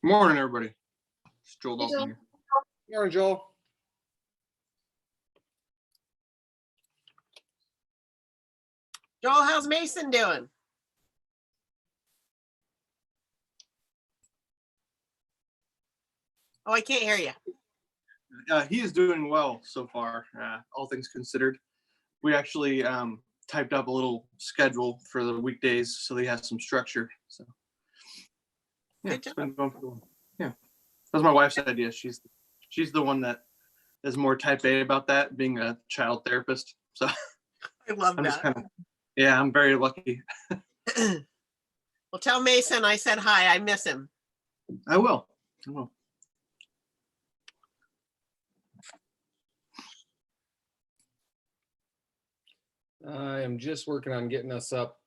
Morning, everybody. It's Joel Hey, Dalton Joel. here. Morning, Joel. Joel, how's Mason doing? Oh, I can't hear you. He is doing well so far, all things considered. We actually typed up a little schedule for the weekdays so he has some structure. So yeah, Good it's been going pretty well. Yeah, that was my wife's idea. She's the one that is more type A about that, being a child therapist. So I love I'm just that. kind of, yeah, I'm very lucky. Well, tell Mason I said hi. I miss him. I will. I am just working on getting us up,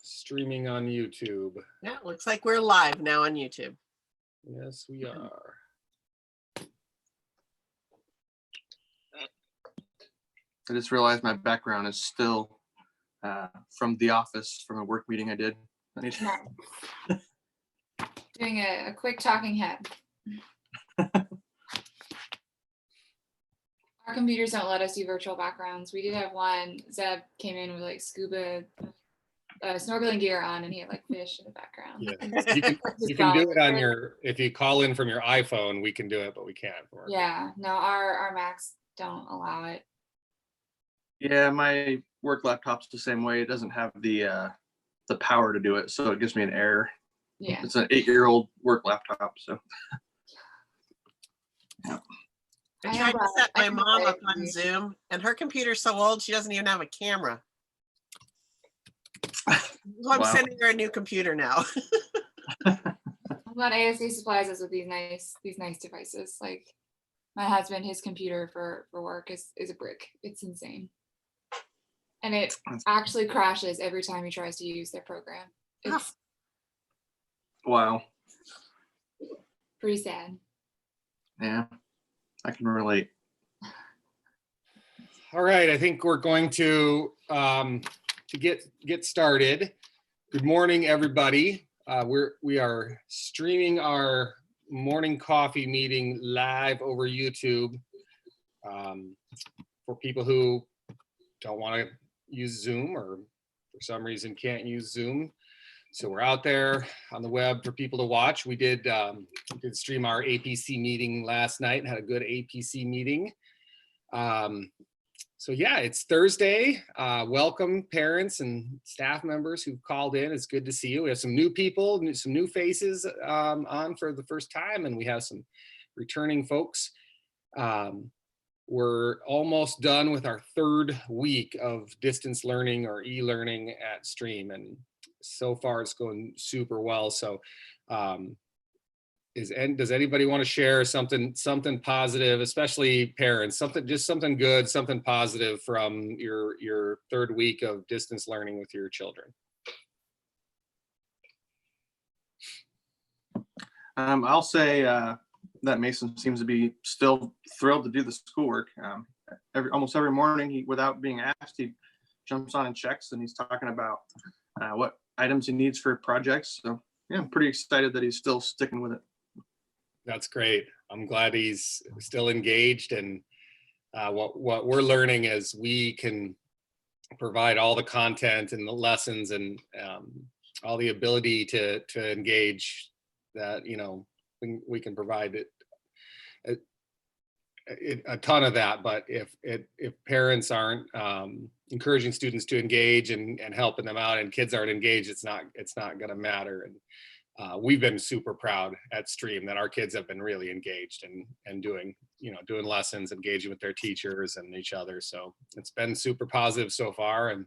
streaming on YouTube. Yeah, looks like we're live now on YouTube. Yes, we are. I just realized my background is still from The Office, from a work meeting I did. Doing a quick talking head. Our computers don't let us do virtual backgrounds. We did have one. Zeb came in with like scuba snorkeling gear on, and he had like fish in the background. Yeah. You can do it on your, if you call in from your iPhone, we can do it, but we can't. Yeah, no, our Macs don't allow it. Yeah, my work laptop's the same way. It doesn't have the power to do it, so it gives me an error. Yeah. It's an 8-year-old work laptop, so. Yeah. I tried to set my mom up on Zoom, and her computer's so old she doesn't even have a camera. So I'm sending her a new computer now. I'm glad ASD supplies us with these nice devices. Like my husband, his computer for work is a brick. It's insane. And it actually crashes every time he tries to use their program. It's Wow. pretty sad. Yeah, I can relate. All right, I think we're going to get started. Good morning, everybody. We are streaming our morning coffee meeting live over YouTube. For people who don't want to use Zoom or for some reason can't use Zoom, so we're out there on the web for people to watch. We did stream our APC meeting last night and had a good APC meeting. So yeah, it's Thursday. Welcome parents and staff members who've called in. It's good to see you. We have some new people, some new faces on for the first time, and we have some returning folks. We're almost done with our third week of distance learning or e-learning at STrEAM, and so far it's going super well. So does anybody want to share something positive, especially parents, something good, something positive from your third week of distance learning with your children? I'll say that Mason seems to be still thrilled to do the schoolwork. Almost every morning, without being asked, he jumps on and checks, and he's talking about what items he needs for projects. So yeah, I'm pretty excited that he's still sticking with it. That's great. I'm glad he's still engaged, and what we're learning is we can provide all the content and the lessons and all the ability to engage that, we can provide a ton of that. But if parents aren't encouraging students to engage and helping them out, and kids aren't engaged, it's not going to matter. And we've been super proud at STrEAM that our kids have been really engaged and doing lessons, engaging with their teachers and each other. So it's been super positive so far, and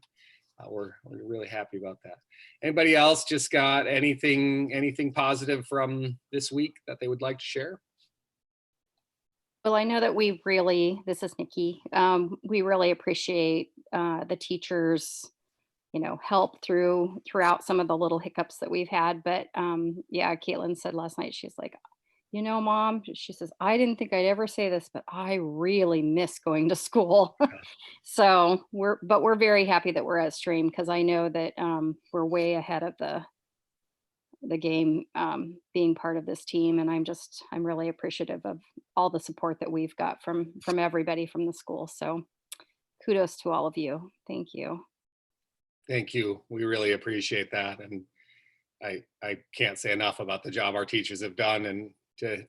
we're really happy about that. Anybody else just got anything positive from this week that they would like to share? Well, I know that this is Nikki, we really appreciate the teachers, help throughout some of the little hiccups that we've had. But yeah, Caitlin said last night, she's like, Mom, she says, I didn't think I'd ever say this, but I really miss going to school. So we're very happy that we're at STrEAM, because I know that we're way ahead of the the game being part of this team. And I'm really appreciative of all the support that we've got from everybody from the school. So kudos to all of you. Thank you. Thank you. We really appreciate that. And I can't say enough about the job our teachers have done and to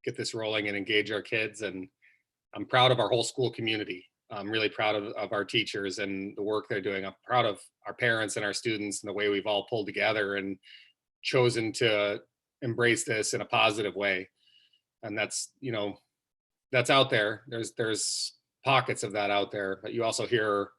get this rolling and engage our kids. And I'm proud of our whole school community. I'm really proud of our teachers and the work they're doing. I'm proud of our parents and our students and the way we've all pulled together and chosen to embrace this in a positive way. And that's, you know, that's out there. There's pockets of that out there, but you also hear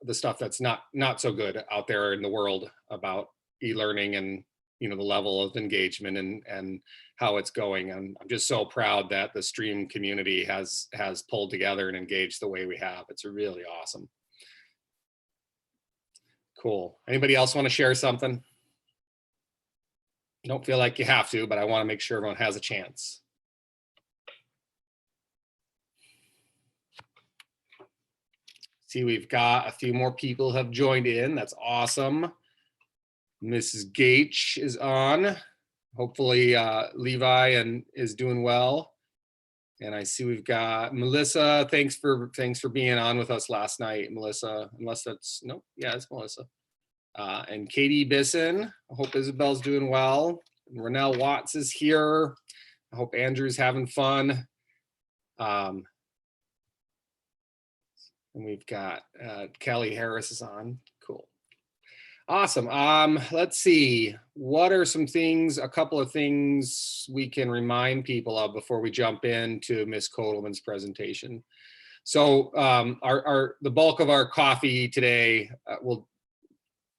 the stuff that's not so good out there in the world about e-learning and, you know, the level of engagement and how it's going. And I'm just so proud that the STrEAM community has pulled together and engaged the way we have. It's really awesome. Cool. Anybody else want to share something? Don't feel like you have to, but I want to make sure everyone has a chance. See, we've got a few more people have joined in. That's awesome. Mrs. Gage is on. Hopefully Levi is doing well. And I see we've got Melissa. Thanks for being on with us last night, Melissa. Unless that's, nope, yeah, it's Melissa. And Katie Bisson. I hope Isabel's doing well. And Renelle Watts is here. I hope Andrew's having fun. And we've got Kelly Harris is on. Cool. Awesome. Let's see. What are some things, a couple of things we can remind people of before we jump into Ms. Kotelman's presentation? So the bulk of our coffee today, we'll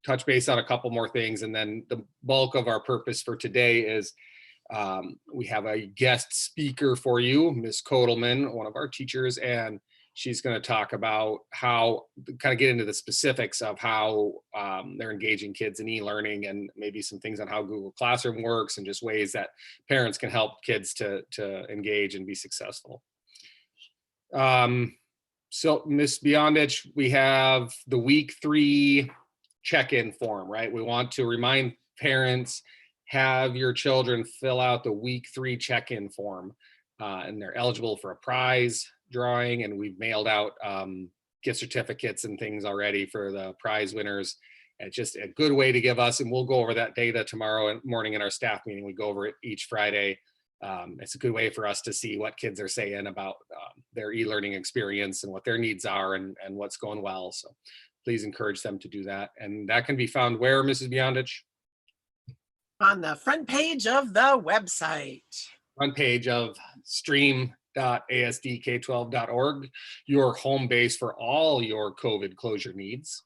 touch base on a couple more things. And then the bulk of our purpose for today is we have a guest speaker for you, Ms. Kotelman, one of our teachers, and she's going to talk about how, kind of get into the specifics of how they're engaging kids in e-learning and maybe some things on how Google Classroom works and just ways that parents can help kids to engage and be successful. So Ms. Beyondich, we have the week 3 check-in form, right? We want to remind parents, have your children fill out the week 3 check-in form and they're eligible for a prize drawing, and we've mailed out gift certificates and things already for the prize winners. It's just a good way to give us, and we'll go over that data tomorrow morning in our staff meeting. We go over it each Friday. It's a good way for us to see what kids are saying about their e-learning experience and what their needs are and what's going well. So please encourage them to do that. And that can be found where, Mrs. Beyondich? On the front page of the website. Front page of stream.asdk12.org, your home base for all your COVID closure needs.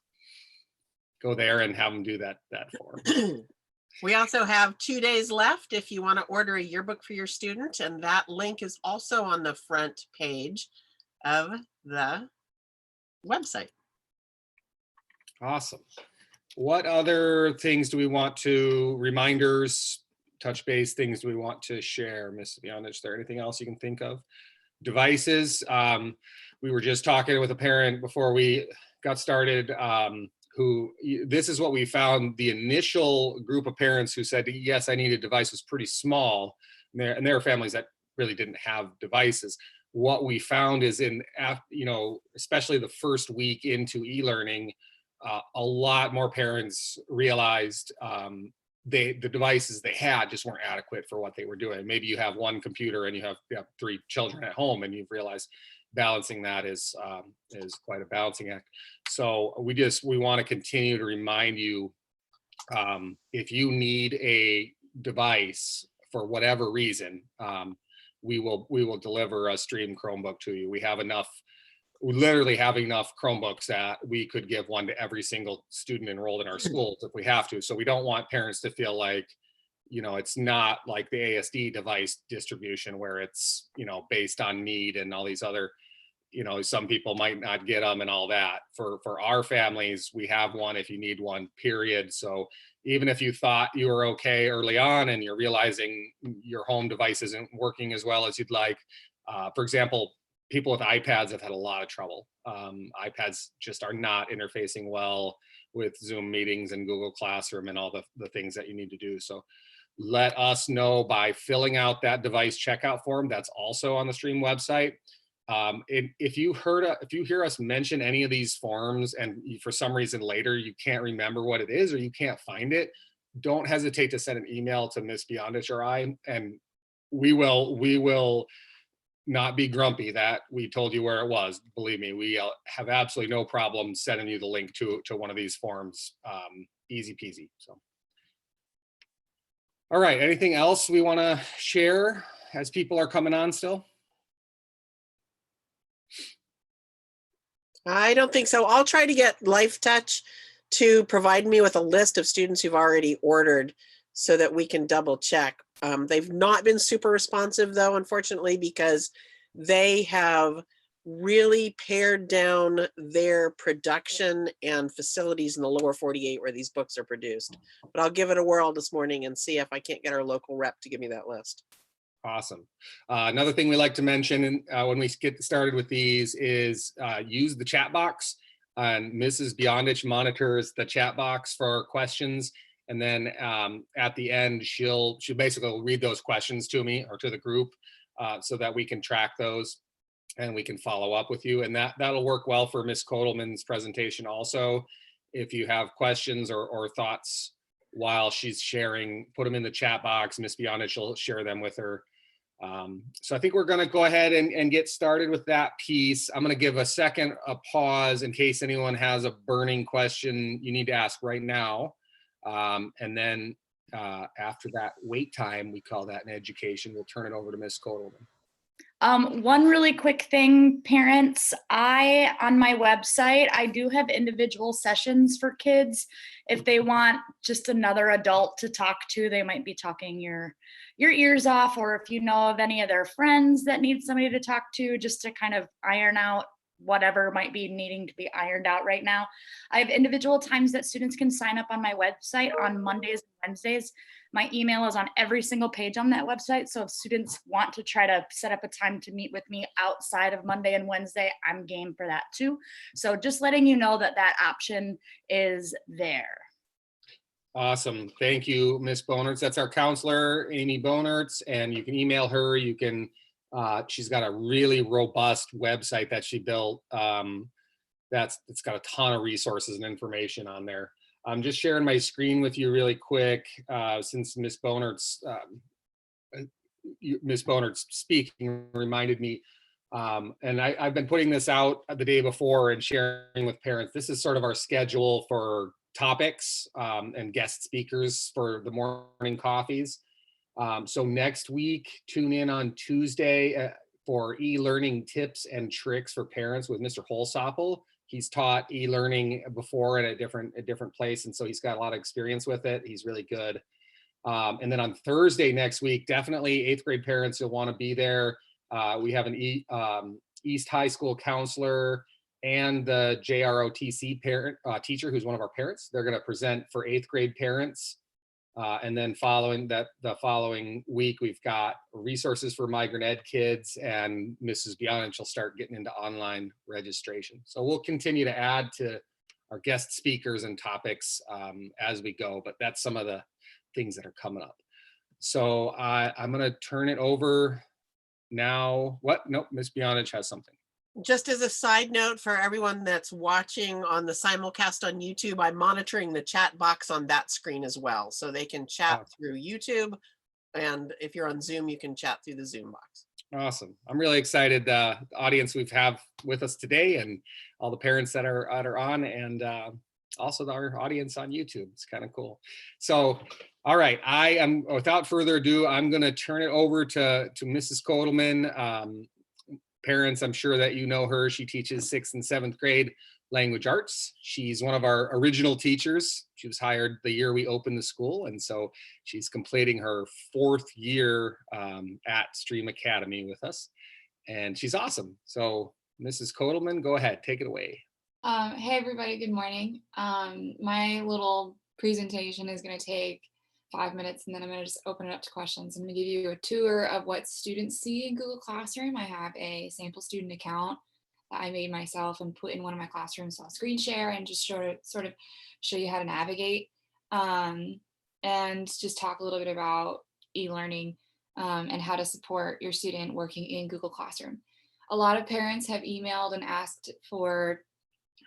Go there and have them do that form. We also have 2 days left if you want to order a yearbook for your student, and that link is also on the front page of the website. Awesome. What other things do we want to, reminders, touch base things do we want to share, Ms. Beyondich? Is there anything else you can think of? Devices. We were just talking with a parent before we got started who, this is what we found, the initial group of parents who said, yes, I need a device, was pretty small. And there are families that really didn't have devices. What we found is especially the first week into e-learning, a lot more parents realized the devices they had just weren't adequate for what they were doing. Maybe you have one computer and you have 3 children at home, and you've realized balancing that is quite a balancing act. So we want to continue to remind you, if you need a device for whatever reason, we will deliver a STrEAM Chromebook to you. We literally have enough Chromebooks that we could give one to every single student enrolled in our schools if we have to. So we don't want parents to feel like, it's not like the ASD device distribution where it's, based on need and all these other, some people might not get them and all that. For our families, we have one if you need one, period. So even if you thought you were okay early on and you're realizing your home device isn't working as well as you'd like, for example, people with iPads have had a lot of trouble. iPads just are not interfacing well with Zoom meetings and Google Classroom and all the things that you need to do. So let us know by filling out that device checkout form. That's also on the STrEAM website. If you hear us mention any of these forms and for some reason later you can't remember what it is or you can't find it, don't hesitate to send an email to Miss Beyondich or I, and we will not be grumpy that we told you where it was. Believe me, we have absolutely no problem sending you the link to one of these forms. Easy peasy. So, all right, anything else we want to share as people are coming on still? I don't think so. I'll try to get Life Touch to provide me with a list of students who've already ordered so that we can double check. They've not been super responsive though, unfortunately, because they have really pared down their production and facilities in the lower 48 where these books are produced. But I'll give it a whirl this morning and see if I can't get our local rep to give me that list. Awesome. Another thing we like to mention when we get started with these is use the chat box. And Mrs. Beyondich monitors the chat box for questions. And then at the end, she'll basically read those questions to me or to the group so that we can track those and we can follow up with you. And that'll work well for Miss Kotelman's presentation also. If you have questions or thoughts while she's sharing, put them in the chat box. Miss Beyondich will share them with her. So I think we're going to go ahead and get started with that piece. I'm going to give a pause in case anyone has a burning question you need to ask right now. And then after that wait time, we call that in education, we'll turn it over to Miss Kotelman. One really quick thing, parents, on my website, I do have individual sessions for kids. If they want just another adult to talk to, they might be talking your ears off, or if you know of any of their friends that need somebody to talk to just to kind of iron out whatever might be needing to be ironed out right now. I have individual times that students can sign up on my website on Mondays and Wednesdays. My email is on every single page on that website. So if students want to try to set up a time to meet with me outside of Monday and Wednesday, I'm game for that too. So just letting you know that option is there. Awesome. Thank you, Miss Bonertz. That's our counselor, Amy Bonertz, and you can email her. You can, she's got a really robust website that she built. It's got a ton of resources and information on there. I'm just sharing my screen with you really quick since Miss Bonertz speaking reminded me. And I've been putting this out the day before and sharing with parents. This is sort of our schedule for topics and guest speakers for the morning coffees. So next week, tune in on Tuesday for e-learning tips and tricks for parents with Mr. Holsapple. He's taught e-learning before at a different place, and so he's got a lot of experience with it. He's really good. And then on Thursday next week, definitely 8th grade parents, you'll want to be there. We have an East High School counselor and the JROTC parent teacher who's one of our parents. They're going to present for 8th grade parents. And then the following week, we've got resources for migrant ed kids, and Mrs. Beyondich will start getting into online registration. So we'll continue to add to our guest speakers and topics as we go, but that's some of the things that are coming up. So I'm going to turn it over now. What? Nope, Miss Beyondich has something. Just as a side note for everyone that's watching on the simulcast on YouTube, I'm monitoring the chat box on that screen as well. So they can chat through YouTube. And if you're on Zoom, you can chat through the Zoom box. Awesome. I'm really excited. The audience we've have with us today and all the parents that are on, and also our audience on YouTube. It's kind of cool. So, all right, without further ado, I'm going to turn it over to Mrs. Kotelman. Parents, I'm sure that you know her. She teaches 6th and 7th grade language arts. She's one of our original teachers. She was hired the year we opened the school, and so she's completing her 4th year at STrEAM Academy with us, and she's awesome. So Mrs. Kotelman, go ahead, take it away. Hey everybody, good morning. My little presentation is going to take 5 minutes, and then I'm going to just open it up to questions. I'm going to give you a tour of what students see in Google Classroom. I have a sample student account that I made myself and put in one of my classrooms. So I'll screen share and just sort of show you how to navigate, and just talk a little bit about e-learning, and how to support your student working in Google Classroom. A lot of parents have emailed and asked for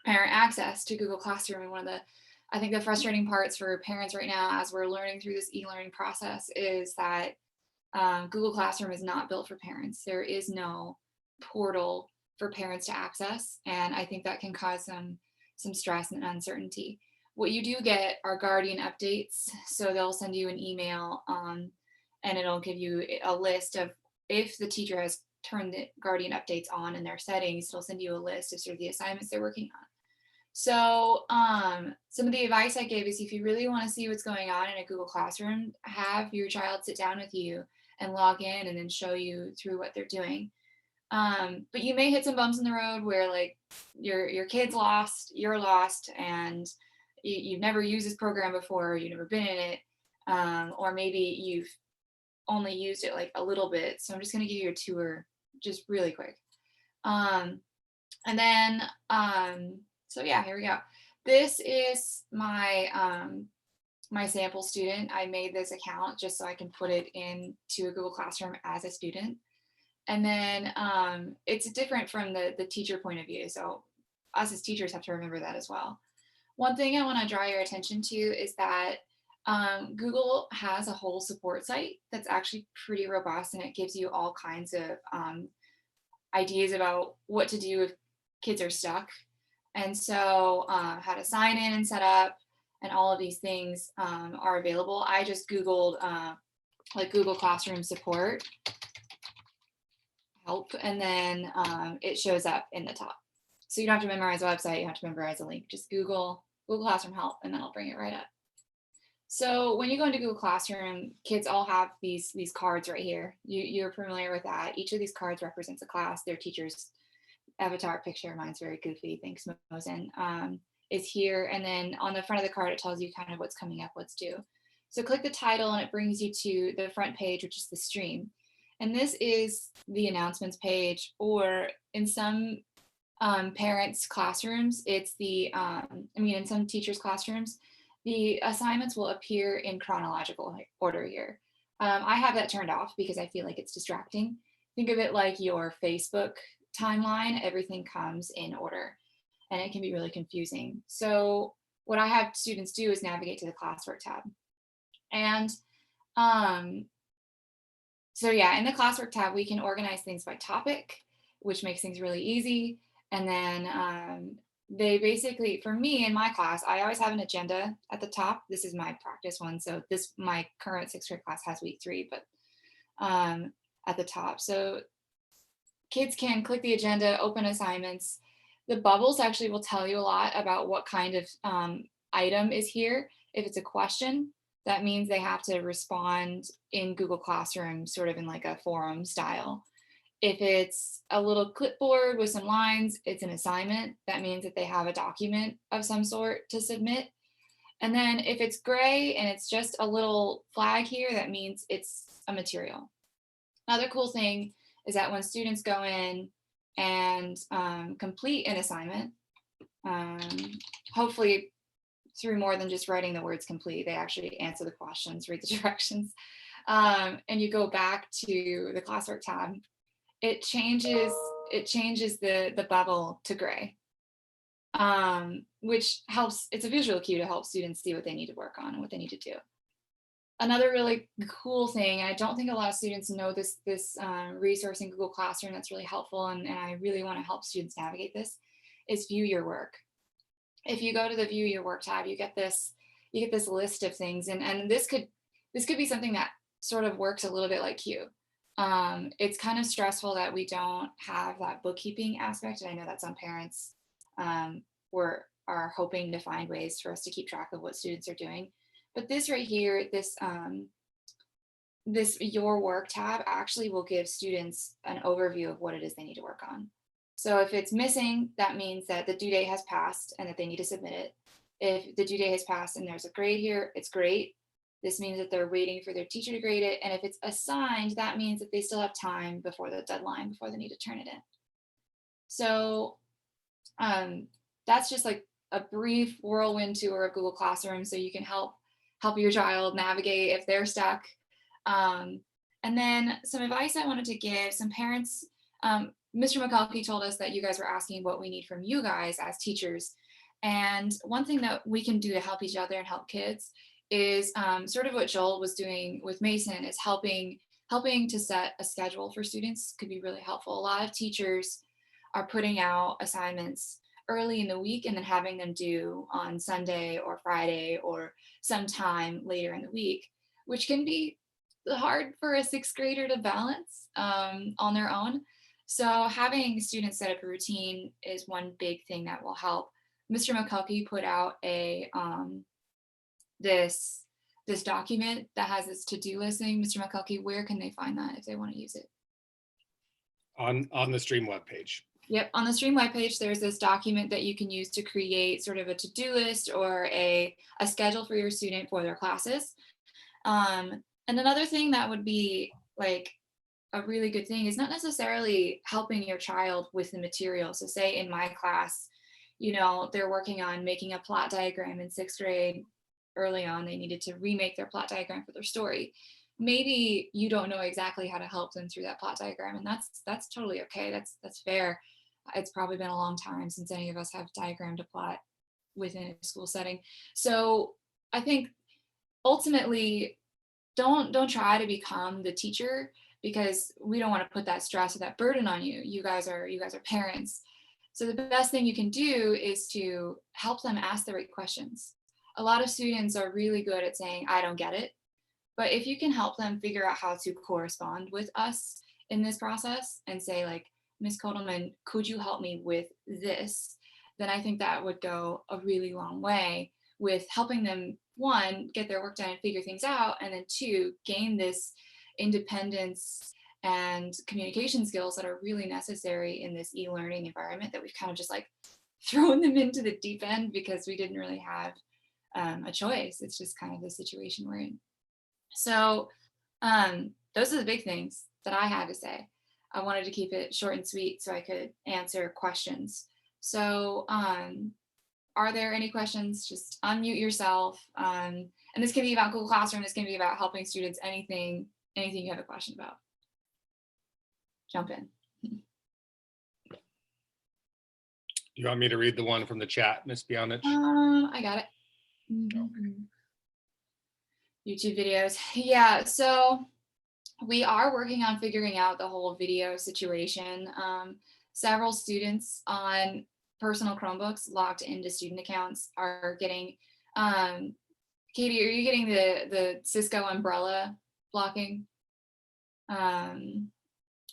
parent access to Google Classroom. And one of the, I think the frustrating parts for parents right now, as we're learning through this e-learning process, is that Google Classroom is not built for parents. There is no portal for parents to access. And I think that can cause some stress and uncertainty. What you do get are guardian updates. So they'll send you an email, and it'll give you a list of, if the teacher has turned the guardian updates on in their settings, it'll send you a list of sort of the assignments they're working on. So some of the advice I gave is, if you really want to see what's going on in a Google Classroom, have your child sit down with you and log in and then show you through what they're doing. But you may hit some bumps in the road where, like, your kid's lost, you're lost, and you've never used this program before, you've never been in it, or maybe you've only used it like a little bit. So I'm just going to give you a tour just really quick. And then, so yeah, here we go. This is my my sample student. I made this account just so I can put it into a Google Classroom as a student. And then it's different from the teacher point of view. So us as teachers have to remember that as well. One thing I want to draw your attention to is that Google has a whole support site that's actually pretty robust, and it gives you all kinds of ideas about what to do if kids are stuck. And so how to sign in and set up, and all of these things are available. I just Googled like Google Classroom support help, and then it shows up in the top. So you don't have to memorize a website, you don't have to memorize a link. Just Google Classroom help, and then I'll bring it right up. So when you go into Google Classroom, kids all have these cards right here. You're familiar with that. Each of these cards represents a class. Their teacher's avatar picture, mine's very goofy, thanks Mosen, is here. And then on the front of the card, it tells you kind of what's coming up, what's due. So click the title and it brings you to the front page, which is the STrEAM. And this is the announcements page, or in some parents' classrooms, it's the, in some teachers' classrooms, the assignments will appear in chronological order here. I have that turned off because I feel like it's distracting. Think of it like your Facebook timeline. Everything comes in order, and it can be really confusing. So what I have students do is navigate to the classwork tab. And so yeah, in the classwork tab, we can organize things by topic, which makes things really easy. And then they basically, for me in my class, I always have an agenda at the top. This is my practice one. So my current 6th grade class has week 3, but at the top. So kids can click the agenda, open assignments. The bubbles actually will tell you a lot about what kind of item is here. If it's a question, that means they have to respond in Google Classroom, sort of in like a forum style. If it's a little clipboard with some lines, it's an assignment. That means that they have a document of some sort to submit. And then if it's gray and it's just a little flag here, that means it's a material. Another cool thing is that when students go in and complete an assignment, hopefully through more than just writing the words complete, they actually answer the questions, read the directions, and you go back to the classwork tab, it changes the bubble to gray, which helps. It's a visual cue to help students see what they need to work on and what they need to do. Another really cool thing, I don't think a lot of students know this resource in Google Classroom that's really helpful, and I really want to help students navigate this, is view your work. If you go to the view your work tab, you get this list of things, and this could be something that sort of works a little bit like Q. It's kind of stressful that we don't have that bookkeeping aspect, and I know that some parents are hoping to find ways for us to keep track of what students are doing. But this right here, this your work tab actually will give students an overview of what it is they need to work on. So if it's missing, that means that the due date has passed and that they need to submit it. If the due date has passed and there's a grade here, it's great. This means that they're waiting for their teacher to grade it. And if it's assigned, that means that they still have time before the deadline, before they need to turn it in. So that's just like a brief whirlwind tour of Google Classroom, so you can help your child navigate if they're stuck. And then some advice I wanted to give some parents. Mr. McCulkey told us that you guys were asking what we need from you guys as teachers. And one thing that we can do to help each other and help kids is sort of what Joel was doing with Mason, is helping to set a schedule for students could be really helpful. A lot of teachers are putting out assignments early in the week and then having them due on Sunday or Friday or sometime later in the week, which can be hard for a 6th grader to balance on their own. So having students set up a routine is one big thing that will help. Mr. McCulkey put out a this document that has this to-do listing. Mr. McCulkey, where can they find that if they want to use it? On the STrEAM webpage. Yep, on the STrEAM webpage, there's this document that you can use to create sort of a to-do list or a schedule for your student for their classes. And another thing that would be like a really good thing is not necessarily helping your child with the material. So say in my class, you know, they're working on making a plot diagram in 6th grade. Early on, they needed to remake their plot diagram for their story. Maybe you don't know exactly how to help them through that plot diagram, and that's totally okay. That's fair. It's probably been a long time since any of us have diagrammed a plot within a school setting. So I think ultimately, don't try to become the teacher, because we don't want to put that stress or that burden on you. You guys are parents. So the best thing you can do is to help them ask the right questions. A lot of students are really good at saying, I don't get it. But if you can help them figure out how to correspond with us in this process and say, like, Ms. Kotelman, could you help me with this? Then I think that would go a really long way with helping them, one, get their work done and figure things out, and then two, gain this independence and communication skills that are really necessary in this e-learning environment that we've kind of just like thrown them into the deep end because we didn't really have a choice. It's just kind of the situation we're in. So those are the big things that I had to say. I wanted to keep it short and sweet so I could answer questions. So are there any questions? Just unmute yourself. And this can be about Google Classroom. This can be about helping students, anything you have a question about. Jump in. You want me to read the one from the chat, Ms. Bionich? I got it. YouTube videos. Yeah, so we are working on figuring out the whole video situation. Several students on personal Chromebooks logged into student accounts are getting, Katie, are you getting the Cisco umbrella blocking?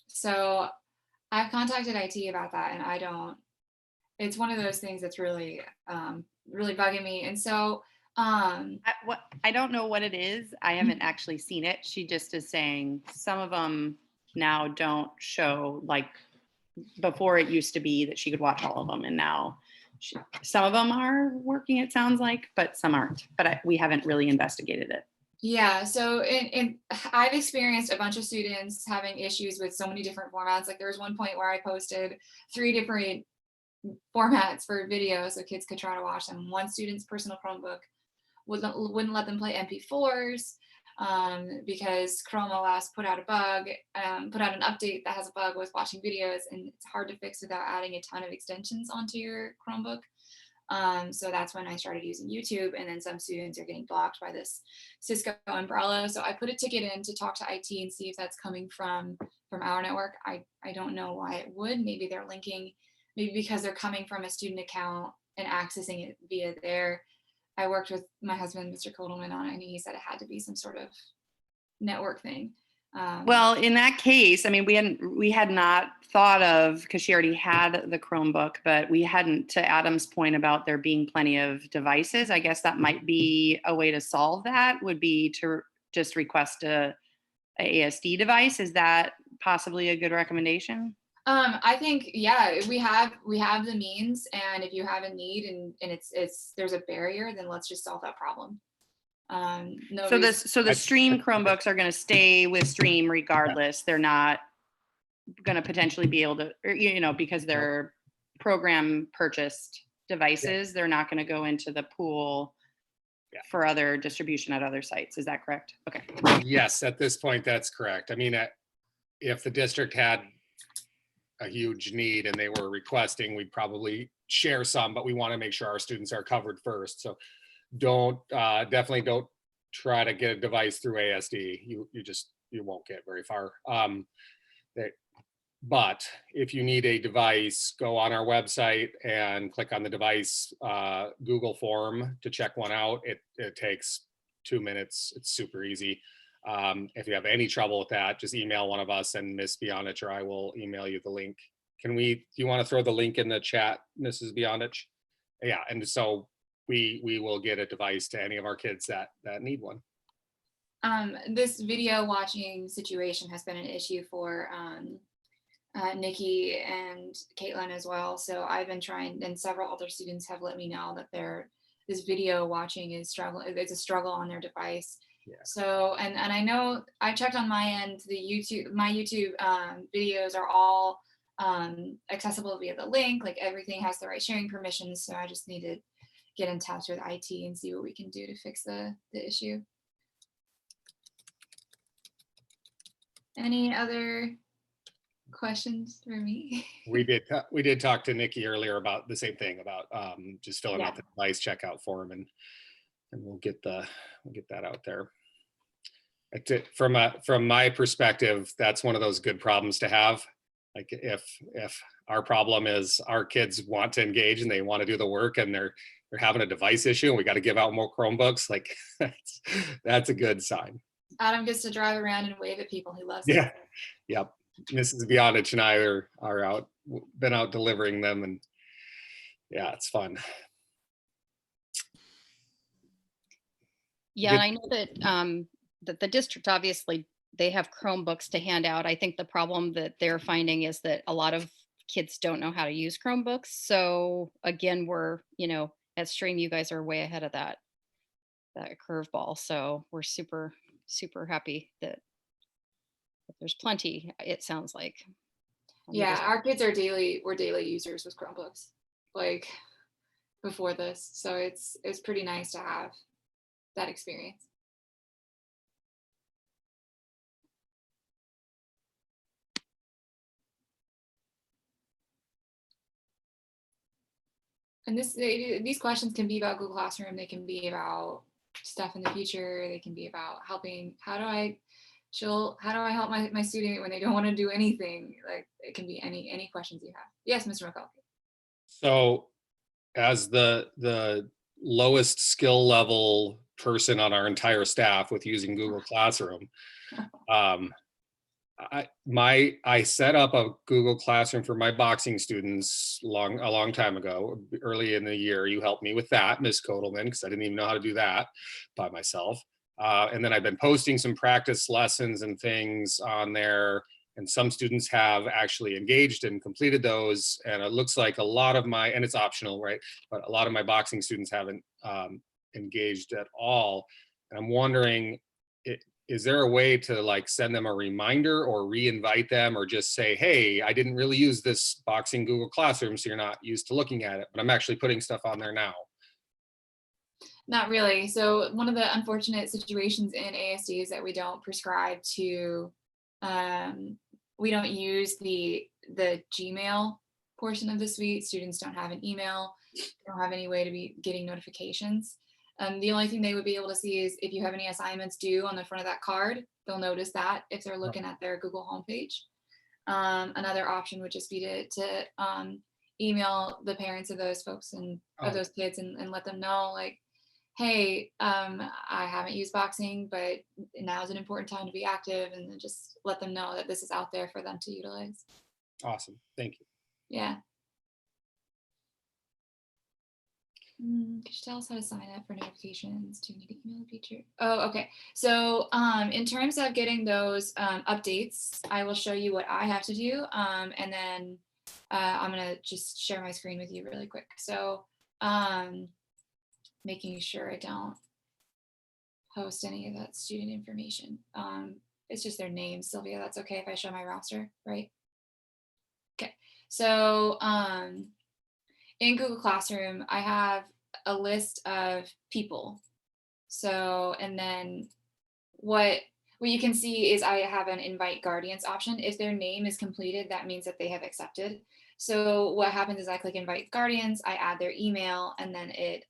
So I've contacted IT about that, and it's one of those things that's really, really bugging me. And so, I don't know what it is. I haven't actually seen it. She just is saying some of them now don't show, like before it used to be that she could watch all of them, and now some of them are working, it sounds like, but some aren't. But we haven't really investigated it. yeah, so I've experienced a bunch of students having issues with so many different formats. Like there was one point where I posted 3 different formats for videos so kids could try to watch them. One student's personal Chromebook wouldn't let them play MP4s because Chrome OS put out an update that has a bug with watching videos, and it's hard to fix without adding a ton of extensions onto your Chromebook. So that's when I started using YouTube, and then some students are getting blocked by this Cisco umbrella. So I put a ticket in to talk to IT and see if that's coming from our network. I don't know why it would. Maybe they're linking, maybe because they're coming from a student account and accessing it via there. I worked with my husband, Mr. Kotelman, on it, and he said it had to be some sort of network thing. Well, in that case, I mean, we had not thought of, because she already had the Chromebook, but we hadn't, to Adam's point about there being plenty of devices. I guess that might be a way to solve that, would be to just request a ASD device. Is that possibly a good recommendation? I think, yeah, we have the means, and if you have a need and it's there's a barrier, then let's just solve that problem. So the STrEAM Chromebooks are going to stay with STrEAM regardless. They're not going to potentially be able to, or, you know, because they're program purchased devices, they're not going to go into the pool for other distribution at other sites. Is that correct? Okay. Yes, at this point, that's correct. I mean, if the district had a huge need and they were requesting, we'd probably share some, but we want to make sure our students are covered first. So definitely don't try to get a device through ASD. You won't get very far. But if you need a device, go on our website and click on the device Google form to check one out. It takes 2 minutes. It's super easy. If you have any trouble with that, just email one of us, and Miss Bionich or I will email you the link. Do you want to throw the link in the chat, Mrs. Bionich? Yeah, and so we will get a device to any of our kids that need one. This video watching situation has been an issue for Nikki and Caitlin as well. So I've been trying, and several other students have let me know that this video watching is it's a struggle on their device. Yeah. So, and I know I checked on my end, my YouTube videos are all accessible via the link, like everything has the right sharing permissions. So I just need to get in touch with IT and see what we can do to fix the issue. Any other questions for me? We did talk to Nikki earlier about the same thing, about just filling out the device checkout form, and we'll get that out there. From my perspective, that's one of those good problems to have. Like if our problem is our kids want to engage and they want to do the work and they're having a device issue and we got to give out more Chromebooks, like that's a good sign. Adam gets to drive around and wave at people. He loves Yeah. it. Yep. Mrs. Bionich and I are been out delivering them, and yeah, it's fun. Yeah, and I know that the district, obviously, they have Chromebooks to hand out. I think the problem that they're finding is that a lot of kids don't know how to use Chromebooks. So again, we're, at STrEAM, you guys are way ahead of that curveball. So we're super, super happy that there's plenty, it sounds like. Yeah, our kids are daily users with Chromebooks, like before this. So it's pretty nice to have that experience. And these questions can be about Google Classroom. They can be about stuff in the future. They can be about helping. How do I help my student when they don't want to do anything? Like, it can be any questions you have. Yes, Mr. McCullough. So as the lowest skill level person on our entire staff with using Google Classroom, I set up a Google Classroom for my boxing students a long time ago. Early in the year, you helped me with that, Miss Kotelman, because I didn't even know how to do that by myself. And then I've been posting some practice lessons and things on there, and some students have actually engaged and completed those. And it looks like a lot of and it's optional, right? But a lot of my boxing students haven't engaged at all. And I'm wondering, is there a way to like send them a reminder or re-invite them, or just say, hey, I didn't really use this boxing Google Classroom, so you're not used to looking at it, but I'm actually putting stuff on there now? Not really. So one of the unfortunate situations in ASD is that we don't prescribe to, we don't use the Gmail portion of the suite. Students don't have an email, don't have any way to be getting notifications. The only thing they would be able to see is if you have any assignments due on the front of that card. They'll notice that if they're looking at their Google homepage. Another option would just be to email the parents of those folks and of those kids and let them know, like, hey, I haven't used boxing, but now is an important time to be active, and then just let them know that this is out there for them to utilize. Awesome. Thank you. Yeah. Could you tell us how to sign up for notifications? Do you need to email the feature? Oh, okay. So in terms of getting those updates, I will show you what I have to do. And then I'm going to just share my screen with you really quick. So making sure I don't post any of that student information. It's just their name. Sylvia, that's okay if I show my roster, right? Okay. So in Google Classroom, I have a list of people. So, and then what you can see is I have an invite guardians option. If their name is completed, that means that they have accepted. So what happens is I click invite guardians, I add their email, and then it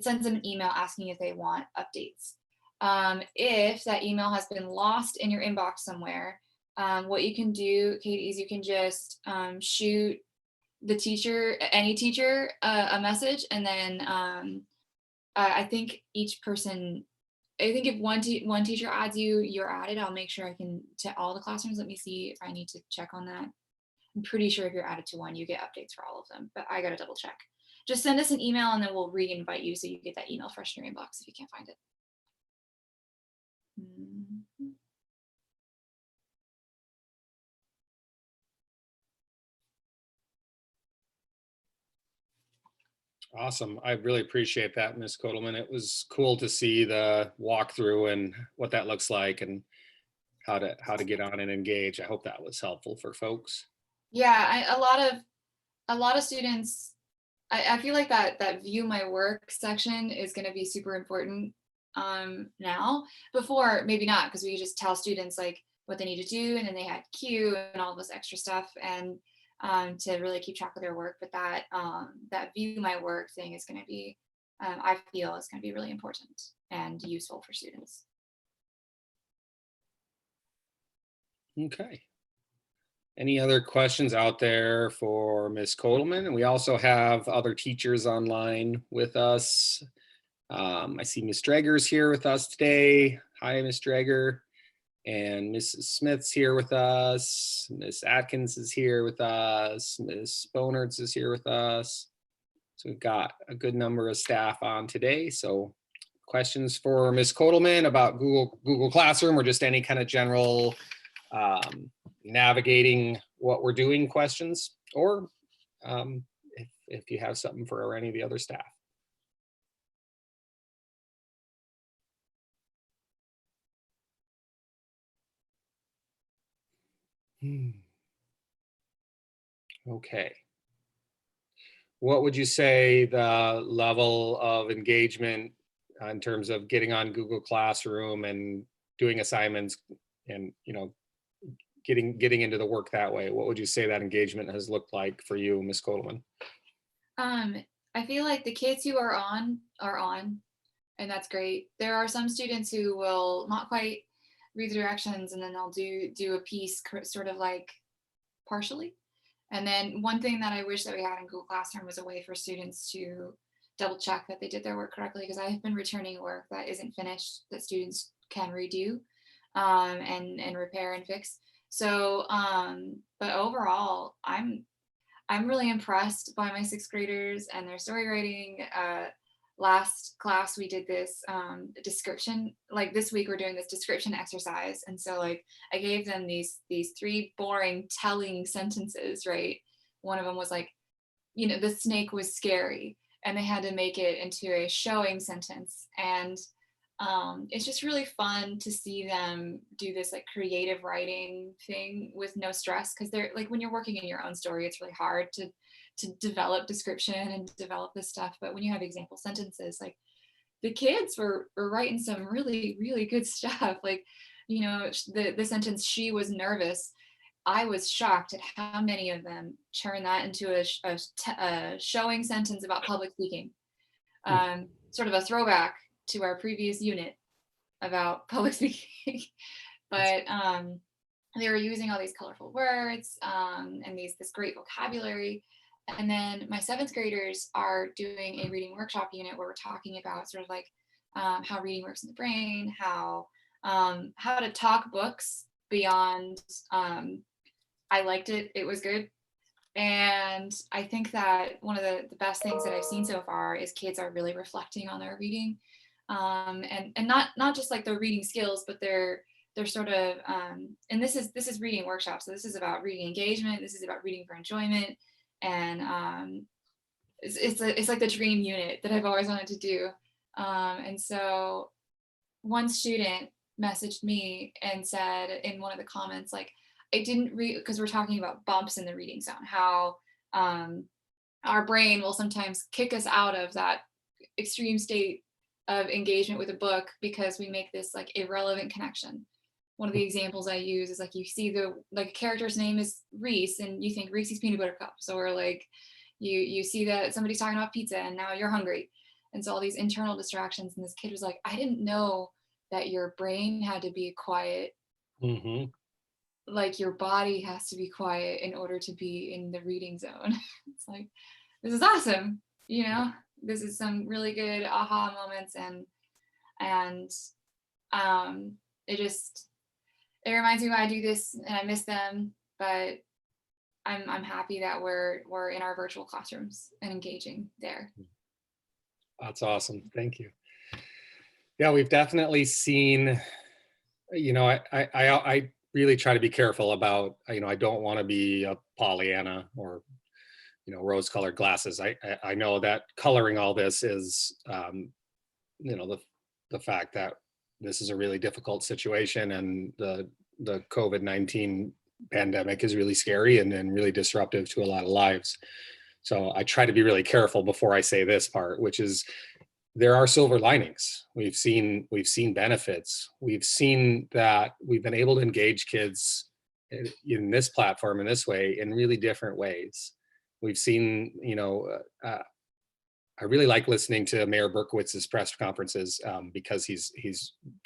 sends them an email asking if they want updates. If that email has been lost in your inbox somewhere, what you can do, Katie, is you can just shoot the teacher, any teacher, a message, and then I think each person, I think if one teacher adds you, you're added. I'll make sure I can to all the classrooms. Let me see if I need to check on that. I'm pretty sure if you're added to one, you get updates for all of them, but I gotta double check. Just send us an email and then we'll re-invite you so you get that email fresh in your inbox if you can't find it. Mhm. Awesome. I really appreciate that, Ms. Kotelman. It was cool to see the walkthrough and what that looks like and how to get on and engage. I hope that was helpful for folks. Yeah, a lot of students, I feel like that view my work section is going to be super important now. Before, maybe not, because we just tell students like what they need to do, and then they had Q and all this extra stuff, and to really keep track of their work. But that view my work thing is going to be, I feel, is going to be really important and useful for students. Okay. Any other questions out there for Ms. Kotelman? And we also have other teachers online with us. I see Ms. Drager's here with us today. Hi, Ms. Drager. And Mrs. Smith's here with us. Ms. Atkins is here with us. Ms. Bonerts is here with us. So we've got a good number of staff on today. So questions for Ms. Kotelman about Google Classroom or just any kind of general navigating what we're doing questions, or if you have something for any of the other staff. Okay. What would you say the level of engagement in terms of getting on Google Classroom and doing assignments and, you know, getting into the work that way? What would you say that engagement has looked like for you, Ms. Kotelman? I feel like the kids who are on, and that's great. There are some students who will not quite read the directions, and then they'll do a piece sort of like partially. And then one thing that I wish that we had in Google Classroom was a way for students to double check that they did their work correctly, because I have been returning work that isn't finished that students can redo and repair and fix. So, but overall, I'm really impressed by my sixth graders and their story writing. Last class we did this description, like this week we're doing this description exercise, and so like I gave them these 3 boring telling sentences, right? One of them was like, you know, the snake was scary, and they had to make it into a showing sentence. And it's just really fun to see them do this like creative writing thing with no stress, because they're like, when you're working in your own story, it's really hard to develop description and develop this stuff. But when you have example sentences, like the kids were writing some really, really good stuff. Like, you know, the sentence, she was nervous. I was shocked at how many of them turn that into a showing sentence about public speaking. Sort of a throwback to our previous unit about public speaking. But they were using all these colorful words and this great vocabulary. And then my 7th graders are doing a reading workshop unit where we're talking about sort of like how reading works in the brain, how to talk books beyond I liked it, it was good. And I think that one of the best things that I've seen so far is kids are really reflecting on their reading, and not just like their reading skills, but they're sort of and this is reading workshop, so this is about reading engagement, this is about reading for enjoyment, and it's like the dream unit that I've always wanted to do. And so one student messaged me and said in one of the comments, like, it didn't because we're talking about bumps in the reading zone, how our brain will sometimes kick us out of that extreme state of engagement with a book because we make this like irrelevant connection. One of the examples I use is like you see a character's name is Reese and you think Reese's peanut butter cups, or like you see that somebody's talking about pizza and now you're hungry. And so all these internal distractions, and this kid was like, I didn't know that your brain had to be quiet. Mm-hmm. Like your body has to be quiet in order to be in the reading zone. It's like, this is awesome. You know, this is some really good aha moments, and it reminds me why I do this, and I miss them, but I'm happy that we're in our virtual classrooms and engaging there. That's awesome. Thank you. Yeah, we've definitely seen, you know, I really try to be careful about, you know, I don't want to be a Pollyanna or, you know, rose-colored glasses. I know that coloring all this is, you know, the fact that this is a really difficult situation, and the COVID-19 pandemic is really scary and really disruptive to a lot of lives. So I try to be really careful before I say this part, which is there are silver linings. We've seen benefits. We've seen that we've been able to engage kids in this platform in this way in really different ways. We've seen, you know, I really like listening to Mayor Berkowitz's press conferences because he's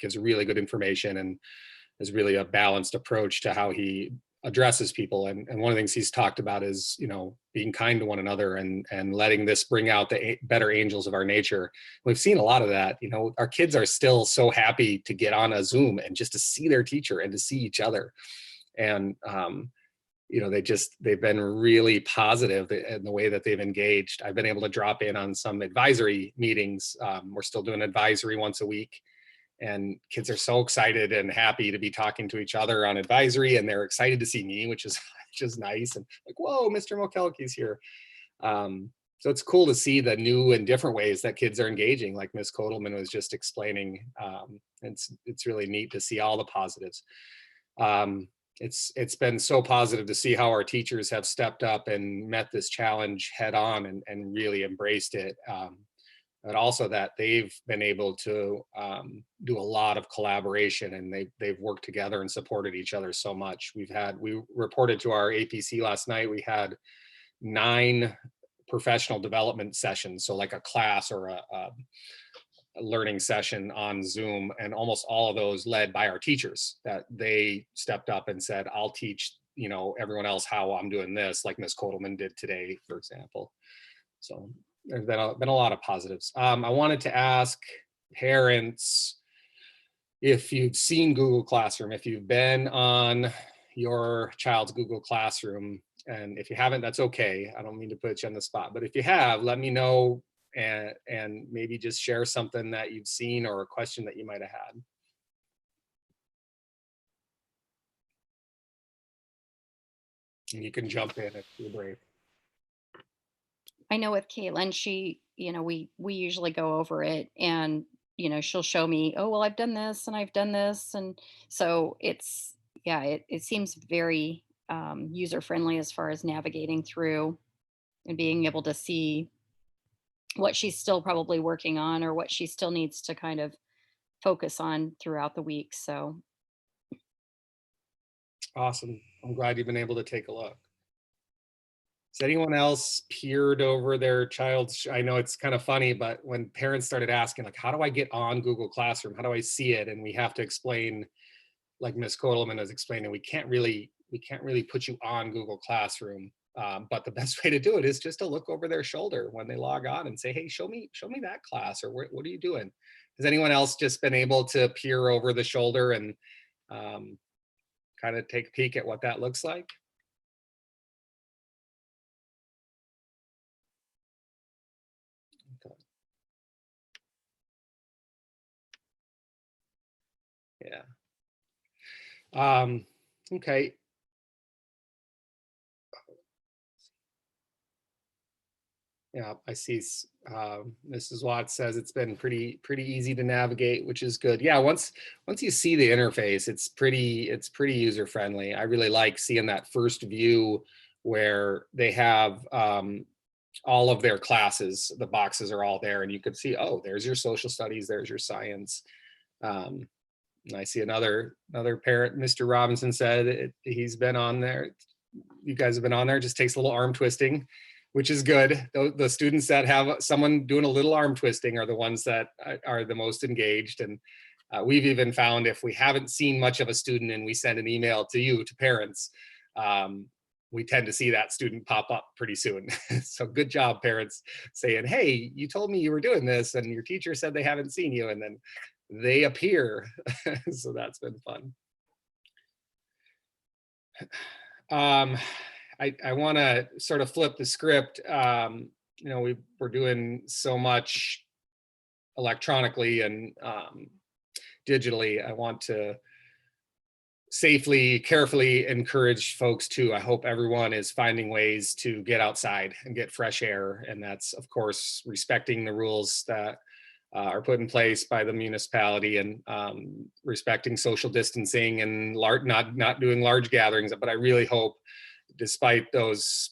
gives really good information and is really a balanced approach to how he addresses people. And one of the things he's talked about is, you know, being kind to one another and letting this bring out the better angels of our nature. We've seen a lot of that. You know, our kids are still so happy to get on a Zoom and just to see their teacher and to see each other. And, you know, they've been really positive in the way that they've engaged. I've been able to drop in on some advisory meetings. We're still doing advisory once a week. And kids are so excited and happy to be talking to each other on advisory, and they're excited to see me, which is just nice. And like, whoa, Mr. Mokelke's here. So it's cool to see the new and different ways that kids are engaging, like Ms. Kotelman was just explaining. It's really neat to see all the positives. It's been so positive to see how our teachers have stepped up and met this challenge head on and really embraced it. But also that they've been able to do a lot of collaboration, and they've worked together and supported each other so much. We reported to our APC last night, we had 9 professional development sessions. So like a class or a learning session on Zoom, and almost all of those led by our teachers, that they stepped up and said, I'll teach, you know, everyone else how I'm doing this, like Ms. Kotelman did today, for example. So there's been a lot of positives. I wanted to ask parents if you've seen Google Classroom, if you've been on your child's Google Classroom, and if you haven't, that's okay. I don't mean to put you on the spot, but if you have, let me know, and maybe just share something that you've seen or a question that you might have had. And you can jump in if you're brave. I know with Caitlin, she, you know, we usually go over it, and, you know, she'll show me, oh, well, I've done this and I've done this. And so it's, yeah, it seems very user friendly as far as navigating through and being able to see what she's still probably working on or what she still needs to kind of focus on throughout the week. So Awesome. I'm glad you've been able to take a look. Has anyone else peered over their child's? I know it's kind of funny, but when parents started asking, like, how do I get on Google Classroom? How do I see it? And we have to explain, like Ms. Kotelman is explaining, we can't really put you on Google Classroom. But the best way to do it is just to look over their shoulder when they log on and say, hey, show me that class, or what are you doing? Has anyone else just been able to peer over the shoulder and kind of take a peek at what that looks like? Yeah. Okay. Yeah, I see. Mrs. Watts says it's been pretty easy to navigate, which is good. Yeah, once you see the interface, it's pretty user friendly. I really like seeing that first view where they have all of their classes. The boxes are all there, and you could see, oh, there's your social studies, there's your science. And I see another parent, Mr. Robinson said he's been on there. You guys have been on there. It just takes a little arm twisting, which is good. The students that have someone doing a little arm twisting are the ones that are the most engaged. And we've even found if we haven't seen much of a student and we send an email to you, to parents, we tend to see that student pop up pretty soon. So good job, parents, saying, hey, you told me you were doing this and your teacher said they haven't seen you, and then they appear. So that's been fun. I want to sort of flip the script. You know, we're doing so much electronically and digitally. I want to safely, carefully encourage folks to, I hope everyone is finding ways to get outside and get fresh air. And that's, of course, respecting the rules that are put in place by the municipality, and respecting social distancing and not doing large gatherings. But I really hope, despite those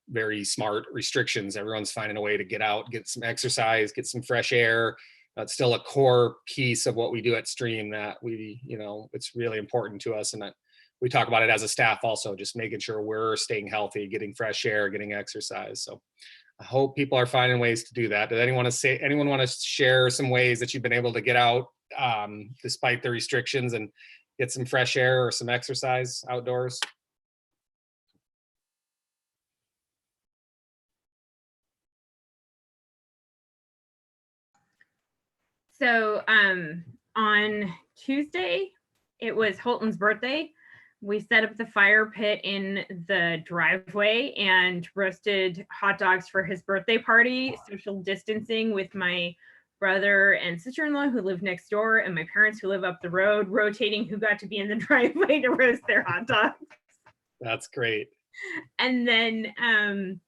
very smart restrictions, everyone's finding a way to get out, get some exercise, get some fresh air. That's still a core piece of what we do at STrEAM, that we, you know, it's really important to us, and that we talk about it as a staff also, just making sure we're staying healthy, getting fresh air, getting exercise. So I hope people are finding ways to do that. Does anyone want to share some ways that you've been able to get out despite the restrictions and get some fresh air or some exercise outdoors? So on Tuesday, it was Holton's birthday. We set up the fire pit in the driveway and roasted hot dogs for his birthday party, social distancing with my brother and sister-in-law who live next door, and my parents who live up the road, rotating who got to be in the driveway to roast their hot dogs. That's great. And then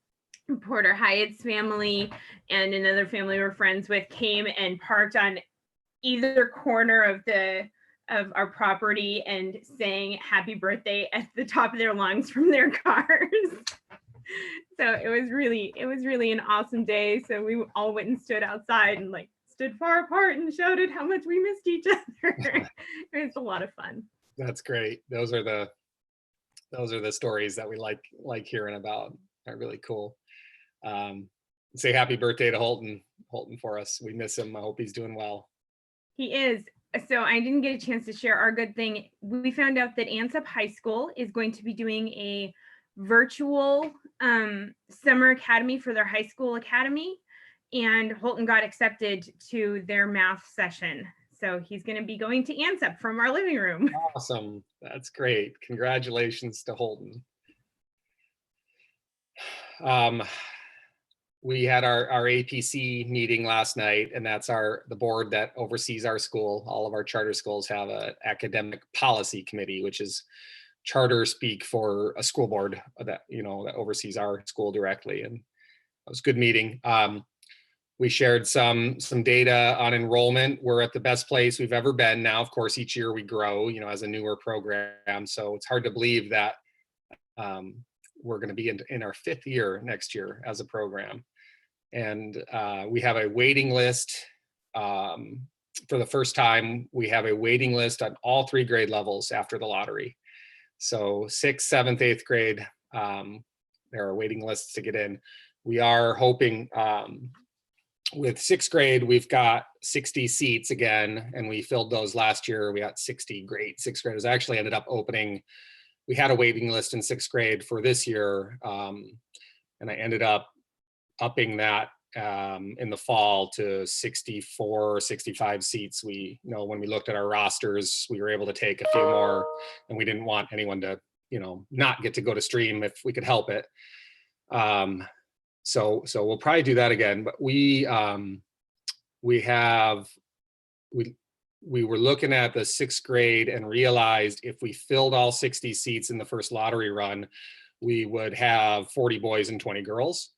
Porter Hyatt's family and another family we're friends with came and parked on either corner of our property and sang happy birthday at the top of their lungs from their cars. So it was really an awesome day. So we all went and stood outside and like stood far apart and shouted how much we missed each other. It was a lot of fun. That's great. Those are the stories that we like hearing about. They're really cool. Say happy birthday to Holton for us. We miss him. I hope he's doing well. He is. So I didn't get a chance to share our good thing. We found out that Ansup High School is going to be doing a virtual summer academy for their high school academy, and Holton got accepted to their math session. So he's going to be going to Ansup from our living room. Awesome. That's great. Congratulations to Holton. We had our APC meeting last night, and that's the board that oversees our school. All of our charter schools have an academic policy committee, which is charter speak for a school board that oversees our school directly. And it was a good meeting. We shared some data on enrollment. We're at the best place we've ever been. Now, of course, each year we grow, as a newer program. So it's hard to believe that we're going to be in our 5th year next year as a program. And we have a waiting list. For the first time, we have a waiting list on all 3 grade levels after the lottery. So 6th, 7th, 8th grade, there are waiting lists to get in. We are hoping with 6th grade, we've got 60 seats again, and we filled those last year. We got 60 great 6th graders. Actually ended up opening. We had a waiting list in 6th grade for this year, and I ended up upping that in the fall to 64, 65 seats. When we looked at our rosters, we were able to take a few more, and we didn't want anyone to, not get to go to STrEAM if we could help it. So we'll probably do that again. But we were looking at the 6th grade and realized if we filled all 60 seats in the first lottery run, we would have 40 boys and 20 girls.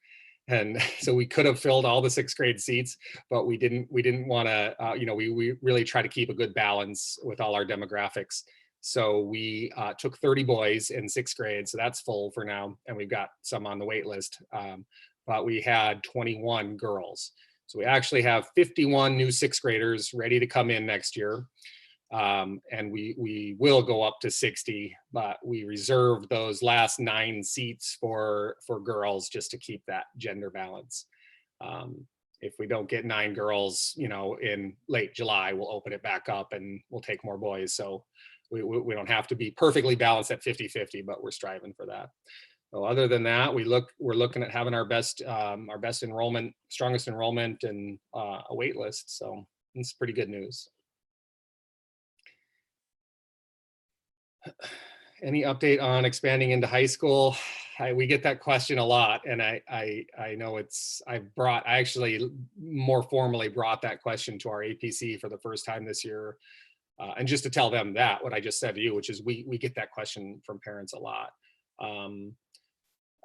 And so we could have filled all the 6th grade seats, but we didn't want to, we really try to keep a good balance with all our demographics. So we took 30 boys in 6th grade, so that's full for now, and we've got some on the wait list. But we had 21 girls. So we actually have 51 new 6th graders ready to come in next year. And we will go up to 60, but we reserved those last 9 seats for girls just to keep that gender balance. If we don't get 9 girls, in late July, we'll open it back up and we'll take more boys. So we don't have to be perfectly balanced at 50-50, but we're striving for that. So other than that, we're looking at having our best enrollment, strongest enrollment, and a wait list. So it's pretty good news. Any update on expanding into high school? We get that question a lot, and I know I actually more formally brought that question to our APC for the first time this year, and just to tell them that what I just said to you, which is we get that question from parents a lot.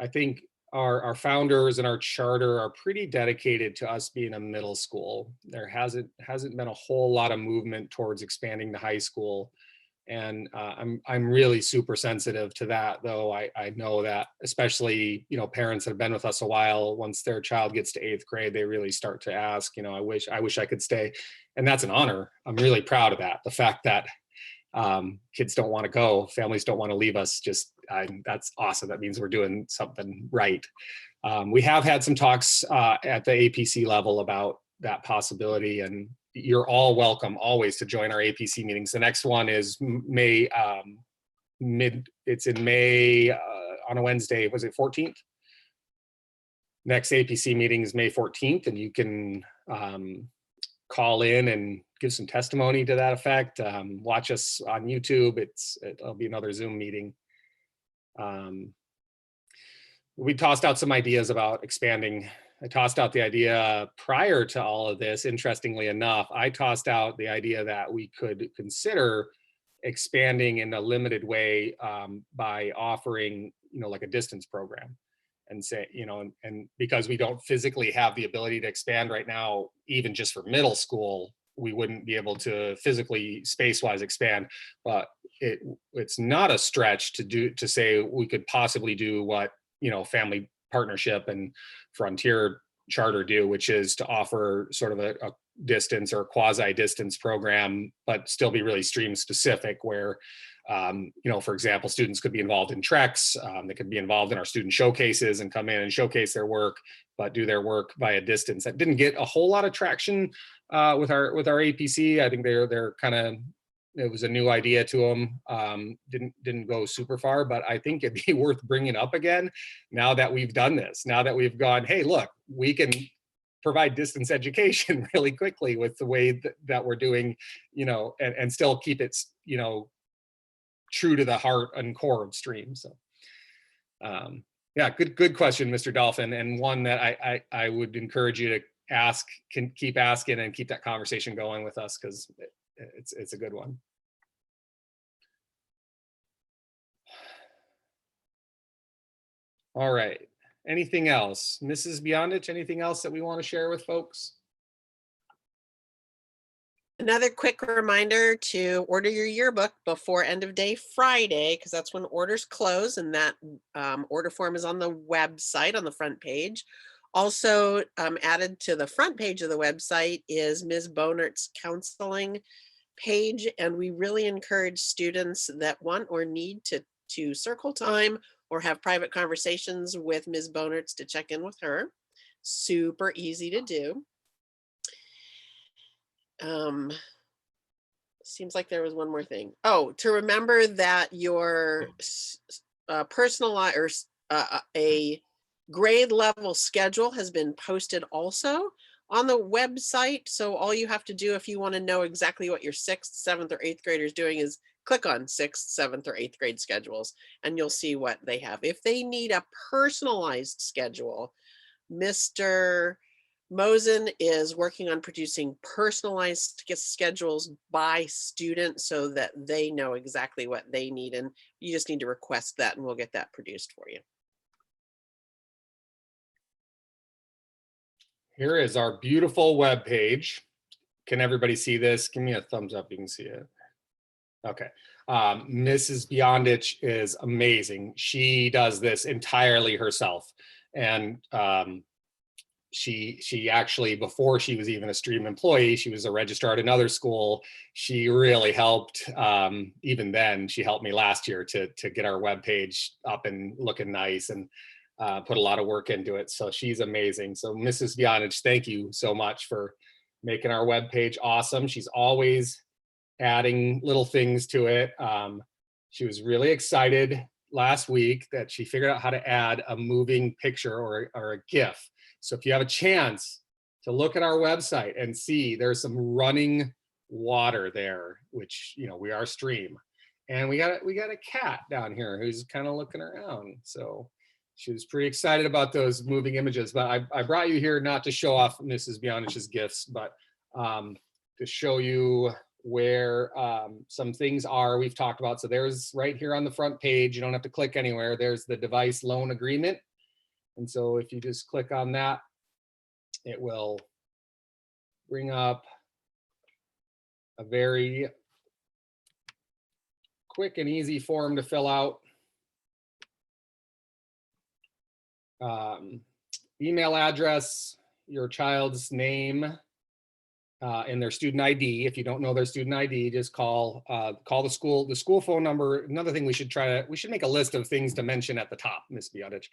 I think our founders and our charter are pretty dedicated to us being a middle school. There hasn't been a whole lot of movement towards expanding to high school. And I'm really super sensitive to that, though. I know that especially, parents that have been with us a while, once their child gets to 8th grade, they really start to ask, I wish I could stay. And that's an honor. I'm really proud of that. The fact that kids don't want to go, families don't want to leave us, that's awesome. That means we're doing something right. We have had some talks at the APC level about that possibility, and you're all welcome always to join our APC meetings. The next one is May, it's in May on a Wednesday, was it 14th? Next APC meeting is May 14th, and you can call in and give some testimony to that effect. Watch us on YouTube. It'll be another Zoom meeting. We tossed out some ideas about expanding. I tossed out the idea prior to all of this. Interestingly enough, I tossed out the idea that we could consider expanding in a limited way by offering, like a distance program, and say, and because we don't physically have the ability to expand right now, even just for middle school, we wouldn't be able to physically space-wise expand. But it's not a stretch to say we could possibly do what Family Partnership and Frontier Charter do, which is to offer sort of a distance or quasi-distance program, but still be really STrEAM specific, where for example, students could be involved in treks, they could be involved in our student showcases and come in and showcase their work, but do their work via distance. That didn't get a whole lot of traction with our APC. I think they're kind of, it was a new idea to them. Didn't go super far, but I think it'd be worth bringing up again now that we've done this. Now that we've gone, hey, look, we can provide distance education really quickly with the way that we're doing, and still keep it, true to the heart and core of STrEAM. So, yeah, good question, Mr. Dolphin, and one that I would encourage you to keep asking and keep that conversation going with us, because it's a good one. All right. Anything else? Mrs. Beyondich, anything else that we want to share with folks? Another quick reminder to order your yearbook before end of day Friday, because that's when orders close, and that order form is on the website on the front page. Also added to the front page of the website is Ms. Bonert's counseling page, and we really encourage students that want or need to circle time or have private conversations with Ms. Bonert's to check in with her. Super easy to do. Seems like there was one more thing. Oh, to remember that your personalized or a grade level schedule has been posted also on the website. So all you have to do if you want to know exactly what your 6th, 7th, or 8th graders doing is click on 6th, 7th, or 8th grade schedules, and you'll see what they have. If they need a personalized schedule, Mr. Mosen is working on producing personalized schedules by student so that they know exactly what they need, and you just need to request that and we'll get that produced for you. Here is our beautiful web page. Can everybody see this? Give me a thumbs up, you can see it. Okay. Mrs. Beyondich is amazing. She does this entirely herself. And she actually, before she was even a STrEAM employee, she was a registrar at another school. She really helped. Even then, she helped me last year to get our webpage up and looking nice, and put a lot of work into it. So she's amazing. So Mrs. Beyondich, thank you so much for making our webpage awesome. She's always adding little things to it. She was really excited last week that she figured out how to add a moving picture or a GIF. So if you have a chance to look at our website and see, there's some running water there, which, you know, we are STrEAM. And we got a cat down here who's kind of looking around. So she was pretty excited about those moving images. But I brought you here not to show off Mrs. Beyondich's gifts, but to show you where some things are we've talked about. So there's right here on the front page, you don't have to click anywhere. There's the device loan agreement. And so if you just click on that, it will bring up a very quick and easy form to fill out. Email address, your child's name, and their student ID. If you don't know their student ID, just call the school phone number. Another thing we should make a list of things to mention at the top, Miss Beyondich.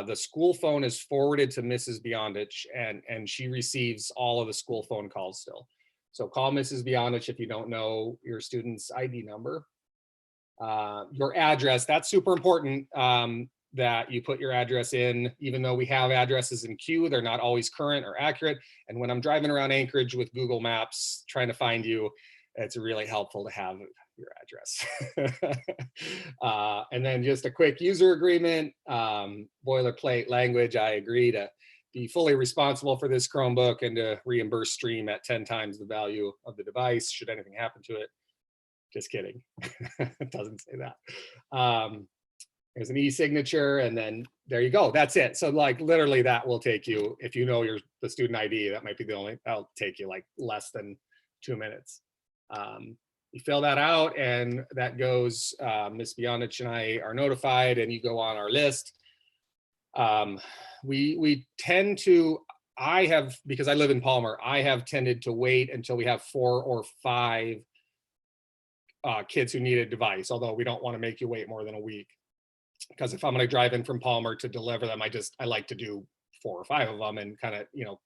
The school phone is forwarded to Mrs. Beyondich, and she receives all of the school phone calls still. So call Mrs. Beyondich if you don't know your student's ID number. Your address, that's super important. That you put your address in, even though we have addresses in queue, they're not always current or accurate. And when I'm driving around Anchorage with Google Maps trying to find you, it's really helpful to have your address. And then just a quick user agreement, boilerplate language. I agree to be fully responsible for this Chromebook and to reimburse STrEAM at 10 times the value of the device should anything happen to it. Just kidding. It doesn't say that. There's an e-signature, and then there you go. That's it. So like literally that will take you, if you know the student ID, that might be that'll take you like less than 2 minutes. You fill that out, and that goes, Ms. Beyondich and I are notified, and you go on our list. We tend to, because I live in Palmer, I have tended to wait until we have 4 or 5 kids who need a device, although we don't want to make you wait more than a week. Because if I'm going to drive in from Palmer to deliver them, I like to do 4 or 5 of them and kind of, you know,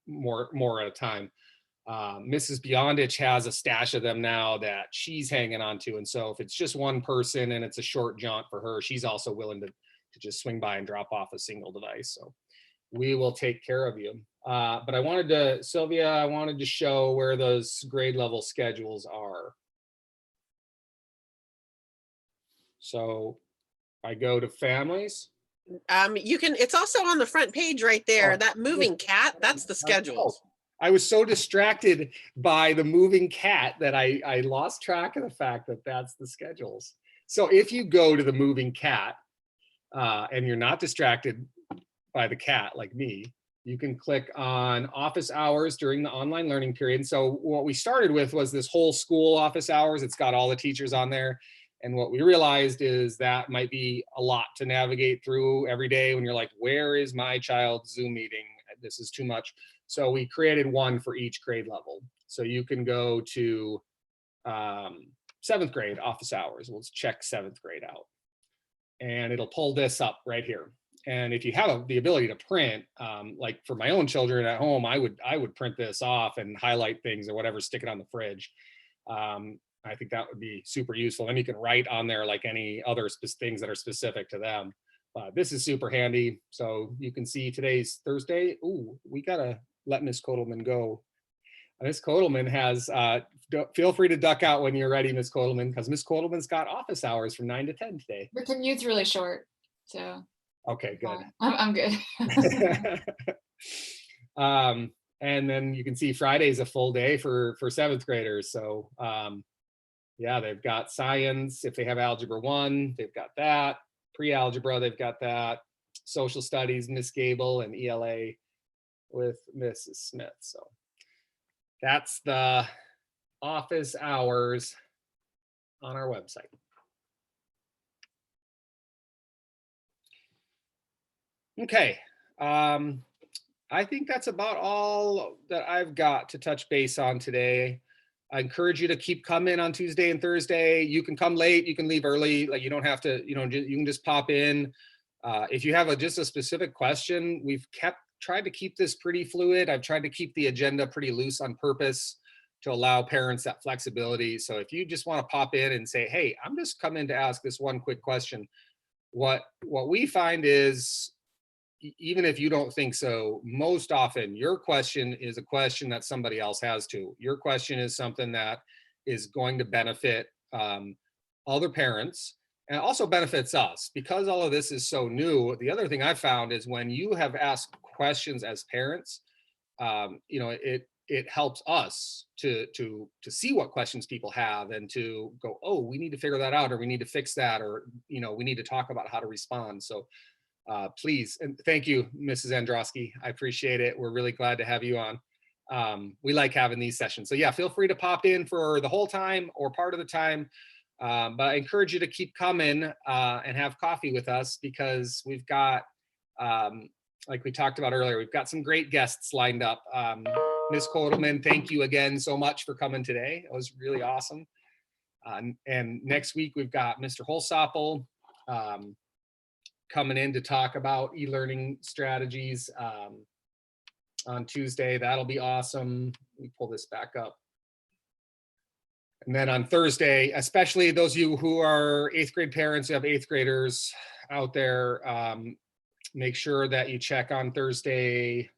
more at a time. Mrs. Beyondich has a stash of them now that she's hanging on to. And so if it's just one person and it's a short jaunt for her, she's also willing to just swing by and drop off a single device. So we will take care of you. But Sylvia, I wanted to show where those grade level schedules are. So I go to families. It's also on the front page right there. That moving cat, that's the schedules. I was so distracted by the moving cat that I lost track of the fact that that's the schedules. So if you go to the moving cat and you're not distracted by the cat like me, you can click on office hours during the online learning period. And so what we started with was this whole school office hours. It's got all the teachers on there. And what we realized is that might be a lot to navigate through every day when you're like, where is my child's Zoom meeting? This is too much. So we created one for each grade level. So you can go to 7th grade office hours. Let's check 7th grade out. And it'll pull this up right here. And if you have the ability to print, like for my own children at home, I would print this off and highlight things or whatever, stick it on the fridge. I think that would be super useful. And you can write on there like any other things that are specific to them. This is super handy. So you can see today's Thursday. Ooh, we gotta let Miss Kotelman go. Miss Kotelman has, feel free to duck out when you're ready, Miss Kotelman, because Miss Kotelman's got office hours from 9 to 10 today. The commute's really short, so. Okay, good. I'm good. And then you can see Friday's a full day for 7th graders. So yeah, they've got science. If they have algebra 1, they've got that. Pre-algebra, they've got that. Social studies, Miss Gable, and ELA, with Mrs. Smith. So that's the office hours on our website. Okay. I think that's about all that I've got to touch base on today. I encourage you to keep coming on Tuesday and Thursday. You can come late, you can leave early. Like, you don't have to, you can just pop in. If you have just a specific question, we've tried to keep this pretty fluid. I've tried to keep the agenda pretty loose on purpose to allow parents that flexibility. So if you just want to pop in and say, hey, I'm just coming to ask this one quick question. What we find is, even if you don't think so, most often your question is a question that somebody else has too. Your question is something that is going to benefit other parents, and it also benefits us. Because all of this is so new, the other thing I've found is when you have asked questions as parents, it helps us to see what questions people have and to go, oh, we need to figure that out, or we need to fix that, or we need to talk about how to respond. So please, and thank you, Mrs. Androsky. I appreciate it. We're really glad to have you on. We like having these sessions. So yeah, feel free to pop in for the whole time or part of the time. But I encourage you to keep coming and have coffee with us, because we've got, like we talked about earlier, we've got some great guests lined up. Ms. Kotelman, thank you again so much for coming today. It was really awesome. And next week, we've got Mr. Holsopple coming in to talk about e-learning strategies on Tuesday. That'll be awesome. Let me pull this back up. And then on Thursday, especially those of you who are 8th grade parents, who have 8th graders out there, make sure that you check on Thursday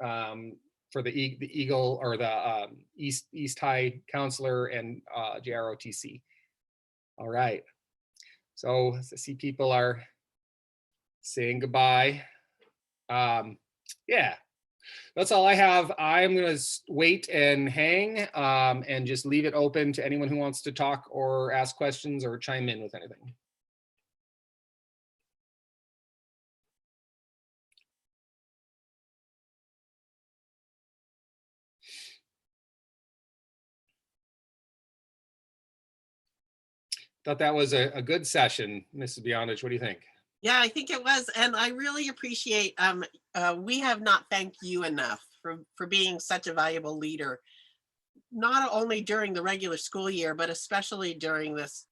for the Eagle or the East High counselor and JROTC. All right. So I see people are saying goodbye. Yeah, that's all I have. I'm going to wait and hang and just leave it open to anyone who wants to talk or ask questions or chime in with anything. Thought that was a good session, Mrs. Beyondich. What do you think? Yeah, I think it was. And I really appreciate, we have not thanked you enough for being such a valuable leader, not only during the regular school year, but especially during this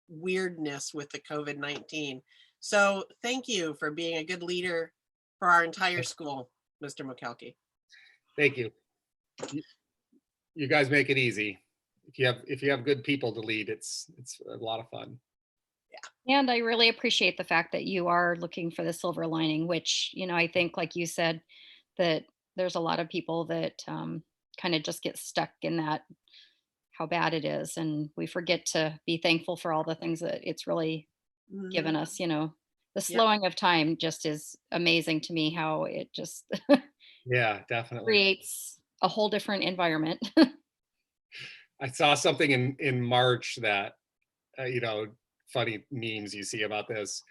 weirdness with the COVID-19. So thank you for being a good leader for our entire school, Mr. McKelkey. Thank you. You guys make it easy. If you have good people to lead, it's a lot of fun. And I really appreciate the fact that you are looking for the silver lining, which, I think, like you said, that there's a lot of people that kind of just get stuck in that, how bad it is. And we forget to be thankful for all the things that it's really given us. The slowing of time just is amazing to me, how it just Yeah, definitely creates a whole different environment. I saw something in March that, funny memes you see about this.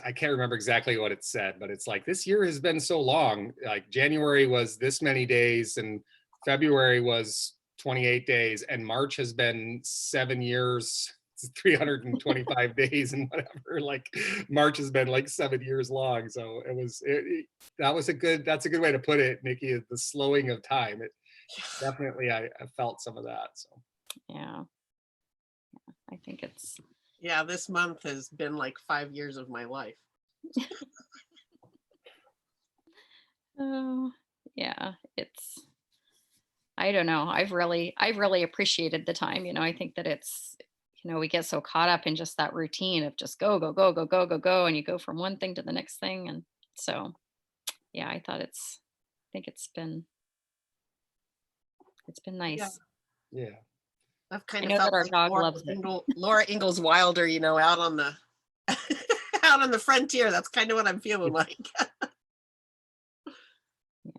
I can't remember exactly what it said, but it's like, this year has been so long. Like January was this many days and February was 28 days and March has been 7 years, 325 days and whatever. Like March has been like 7 years long. So that's a good way to put it, Nikki, the slowing of time. It definitely, I felt some of that. So Yeah, I think it's. Yeah, this month has been like 5 years of my life. Oh, yeah, I don't know. I've really appreciated the time. I think that it's, we get so caught up in just that routine of just go, go, go, go, go, go, go. And you go from one thing to the next thing. And so, yeah, I think it's been nice. yeah. I've kind I of know felt that our like dog loves it. Laura Ingalls Wilder, out on the out on the frontier. That's kind of what I'm feeling like.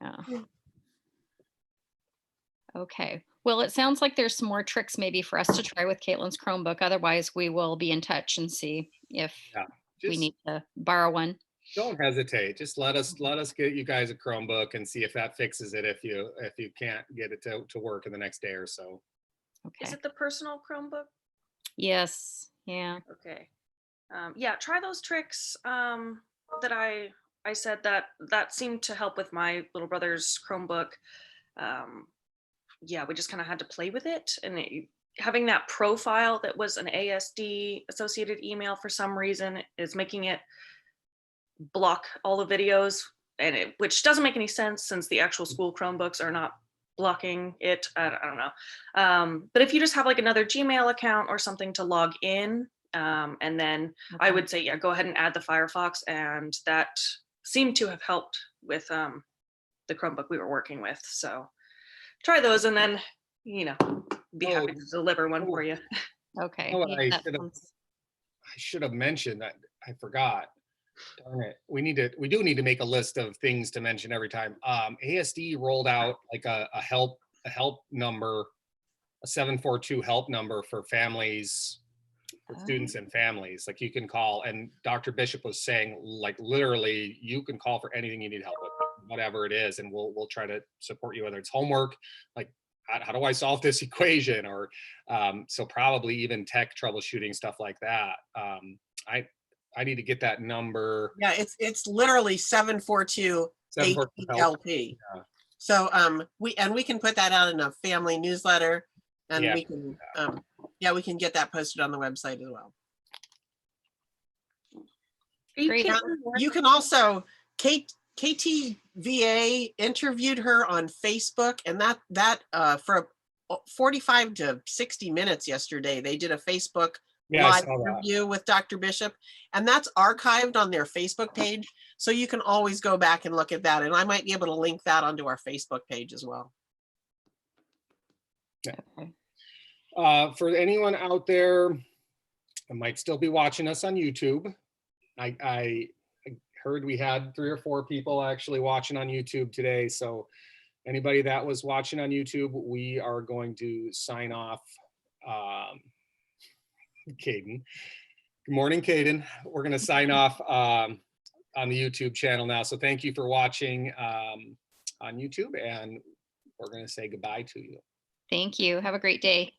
Yeah. Okay. Well, it sounds like there's some more tricks maybe for us to try with Caitlin's Chromebook. Otherwise, we will be in touch and see if we need to borrow one. Don't hesitate. Just let us get you guys a Chromebook and see if that fixes it if you can't get it to work in the next day or so. Okay. Is it the personal Chromebook? Yes. Yeah. Okay. Yeah, try those tricks that I said that seemed to help with my little brother's Chromebook. Yeah, we just kind of had to play with it, and having that profile that was an ASD associated email for some reason is making it block all the videos, and which doesn't make any sense since the actual school Chromebooks are not blocking it. I don't know. But if you just have like another Gmail account or something to log in, and then I would say, yeah, go ahead and add the Firefox, and that seemed to have helped with the Chromebook we were working with. So try those, and then be happy to deliver one for you. Okay. Oh, Yeah, that I sounds- should have mentioned that. I forgot. Darn it. We do need to make a list of things to mention every time. ASD rolled out like a help number, a 742 help number for families, for students and families. Like you can call, and Dr. Bishop was saying, like literally you can call for anything you need help with, whatever it is, and we'll try to support you, whether it's homework, like how do I solve this equation, or so probably even tech troubleshooting, stuff like that. I need to get that number. Yeah, it's literally 742 help. HELP. Yeah. So we can put that out in a family newsletter, and Yeah. we can get that posted on the website as well. Are you Great. kidding? You can also KTVA interviewed her on Facebook, and that for 45 to 60 minutes yesterday, they did a Facebook Yeah, I live saw that. interview with Dr. Bishop, and that's archived on their Facebook page. So you can always go back and look at that. And I might be able to link that onto our Facebook page as well. Okay. For anyone out there that might still be watching us on YouTube, I heard we had 3 or 4 people actually watching on YouTube today. So anybody that was watching on YouTube, we are going to sign off. Caden. Good morning, Caden. We're going to sign off on the YouTube channel now. So thank you for watching on YouTube, and we're going to say goodbye to you. Thank you. Have a great day.